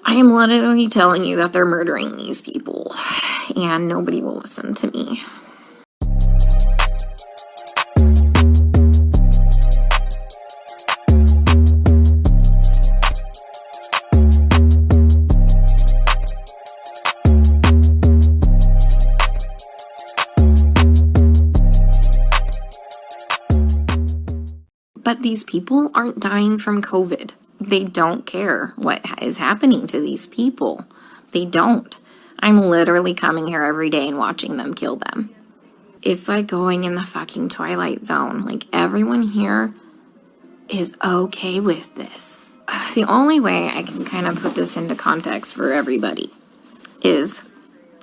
I am literally telling you that they're murdering these people, and nobody will listen to me. But these people aren't dying from COVID. They don't care what is happening to these people. They don't. I'm literally coming here every day and watching them kill them. It's like going in the fucking Twilight Zone. Like, everyone here is okay with this. The only way I can kind of put this into context for everybody is,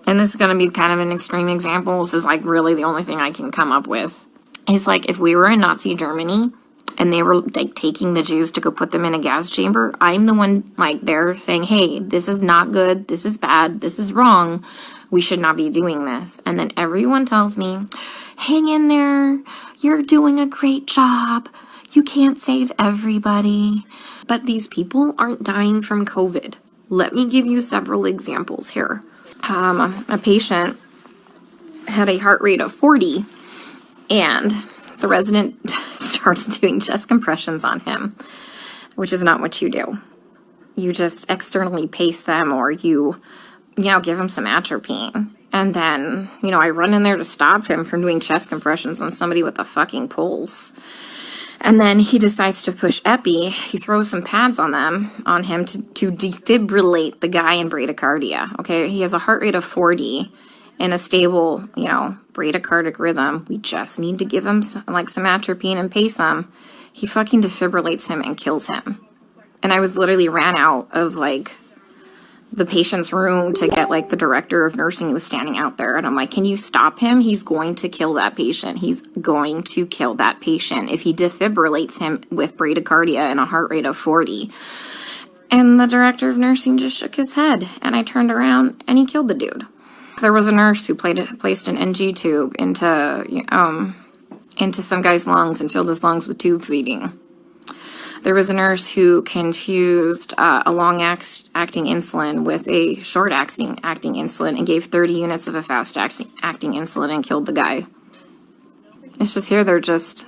and this is going to be kind of an extreme example, this is like really the only thing I can come up with, is like if we were in Nazi Germany and they were like taking the Jews to go put them in a gas chamber, I'm the one like there saying, hey, this is not good, this is bad, this is wrong, we should not be doing this. And then everyone tells me, hang in there, you're doing a great job, you can't save everybody. But these people aren't dying from COVID. Let me give you several examples here. A patient had a heart rate of 40, and the resident started doing chest compressions on him, which is not what you do. You just externally pace them, or you give him some atropine. And then, I run in there to stop him from doing chest compressions on somebody with a fucking pulse. And then he decides to push epi. He throws some pads on him to defibrillate the guy in bradycardia. Okay, he has a heart rate of 40 and a stable, bradycardic rhythm. We just need to give him some atropine and pace him. He fucking defibrillates him and kills him. And I was literally ran out of the patient's room to get the director of nursing who was standing out there. And I'm like, can you stop him? He's going to kill that patient. He's going to kill that patient if he defibrillates him with bradycardia and a heart rate of 40. And the director of nursing just shook his head. And I turned around and he killed the dude. There was a nurse who placed an NG tube into some guy's lungs and filled his lungs with tube feeding. There was a nurse who confused a long-acting insulin with a short-acting insulin and gave 30 units of a fast-acting insulin and killed the guy. It's just here they're just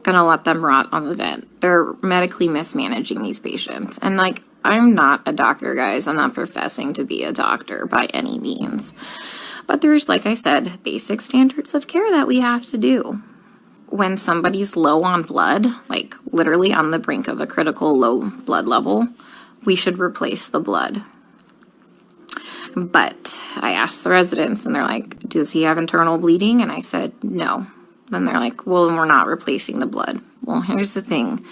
going to let them rot on the vent. They're medically mismanaging these patients. And, I'm not a doctor, guys. I'm not professing to be a doctor by any means. But there's, like I said, basic standards of care that we have to do. When somebody's low on blood, literally on the brink of a critical low blood level, we should replace the blood. But I asked the residents, and they're like, does he have internal bleeding? And I said, no. Then they're like, well, we're not replacing the blood. Well, here's the thing.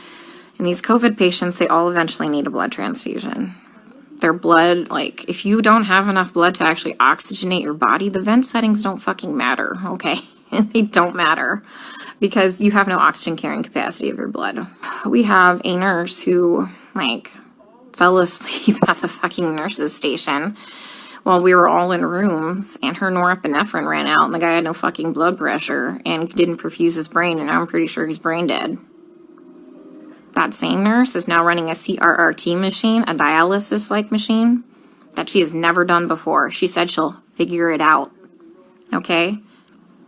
In these COVID patients, they all eventually need a blood transfusion. Their blood, if you don't have enough blood to actually oxygenate your body, the vent settings don't fucking matter, okay? They don't matter because you have no oxygen carrying capacity of your blood. We have a nurse who, fell asleep at the fucking nurse's station while we were all in rooms, and her norepinephrine ran out, and the guy had no fucking blood pressure and didn't perfuse his brain, and now I'm pretty sure he's brain dead. That same nurse is now running a CRRT machine, a dialysis-like machine, that she has never done before. She said she'll figure it out, okay?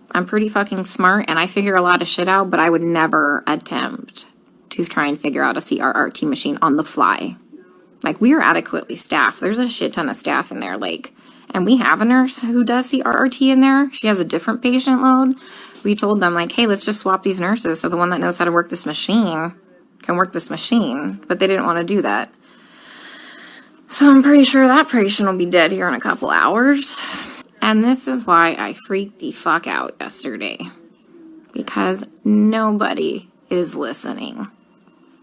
I'm pretty fucking smart, and I figure a lot of shit out, but I would never attempt to try and figure out a CRRT machine on the fly. We are adequately staffed. There's a shit ton of staff in there, and we have a nurse who does CRRT in there. She has a different patient load. We told them, hey, let's just swap these nurses so the one that knows how to work this machine can work this machine, but they didn't want to do that. So I'm pretty sure that patient will be dead here in a couple hours. And this is why I freaked the fuck out yesterday. Because nobody is listening.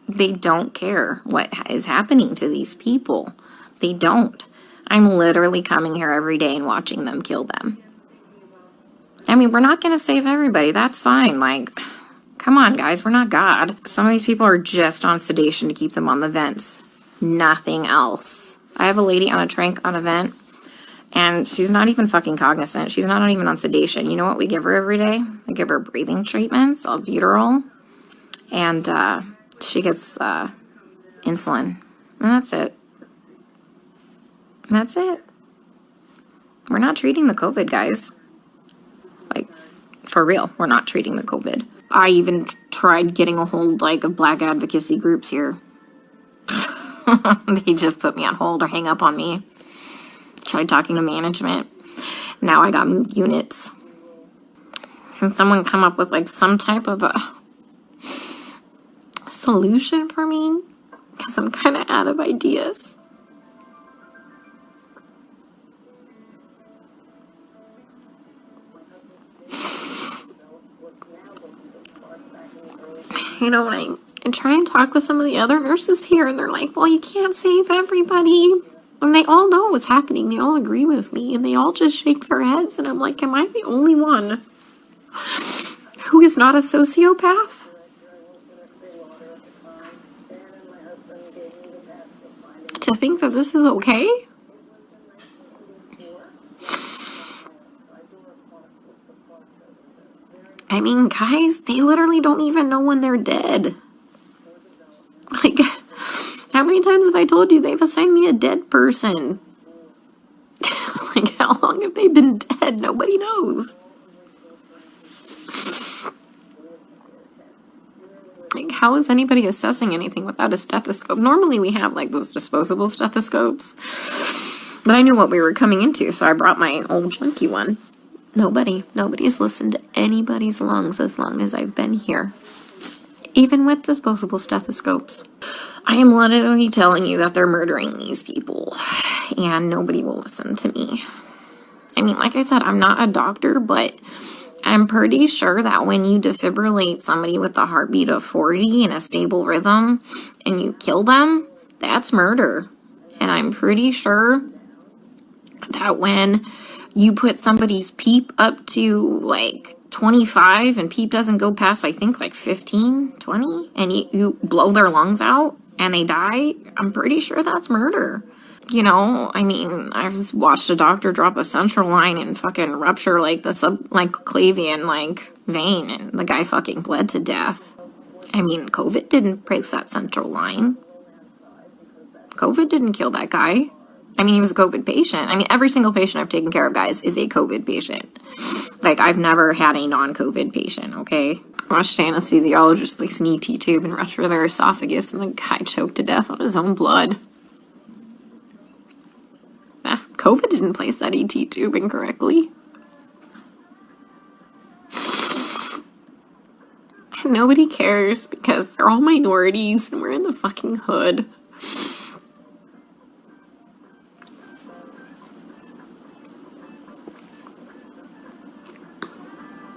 They don't care what is happening to these people. They don't. I'm literally coming here every day and watching them kill them. I mean, we're not going to save everybody. That's fine. Come on, guys. We're not God. Some of these people are just on sedation to keep them on the vents. Nothing else. I have a lady on a tranq on a vent, and she's not even fucking cognizant. She's not even on sedation. You know what we give her every day? We give her breathing treatments, albuterol, and she gets insulin. And that's it. That's it. We're not treating the COVID, guys. Like, for real, we're not treating the COVID. I even tried getting a hold, like, of black advocacy groups here. They just put me on hold or hang up on me. Tried talking to management. Now I got moved units. Can someone come up with, like, some type of a solution for me? Because I'm kind of out of ideas. You know, when I try and talk with some of the other nurses here, and they're like, well, you can't save everybody. And they all know what's happening. They all agree with me, and they all just shake their heads. And I'm like, am I the only one who is not a sociopath? To think that this is okay? I mean, guys, they literally don't even know when they're dead. Like, how many times have I told you they've assigned me a dead person? Like, how long have they been dead? Nobody knows. Like, how is anybody assessing anything without a stethoscope? Normally we have, like, those disposable stethoscopes. But I knew what we were coming into, so I brought my old junky one. Nobody has listened to anybody's lungs as long as I've been here. Even with disposable stethoscopes. I am literally telling you that they're murdering these people. And nobody will listen to me. I mean, like I said, I'm not a doctor, but I'm pretty sure that when you defibrillate somebody with a heartbeat of 40 in a stable rhythm and you kill them, that's murder. And I'm pretty sure that when you put somebody's PEEP up to like 25 and PEEP doesn't go past, I think, like 15, 20, and you blow their lungs out and they die, I'm pretty sure that's murder. You know, I mean, I've just watched a doctor drop a central line and fucking rupture like the subclavian like vein, and the guy fucking bled to death. I mean, COVID didn't break that central line. COVID didn't kill that guy. I mean, he was a COVID patient. I mean, every single patient I've taken care of, guys, is a COVID patient. Like, I've never had a non-COVID patient, okay? I watched an anesthesiologist place an ET tube and rupture their esophagus, and the guy choked to death on his own blood. COVID didn't place that ET tube incorrectly. And nobody cares because they're all minorities and we're in the fucking hood.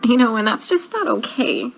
You know, and that's just not okay.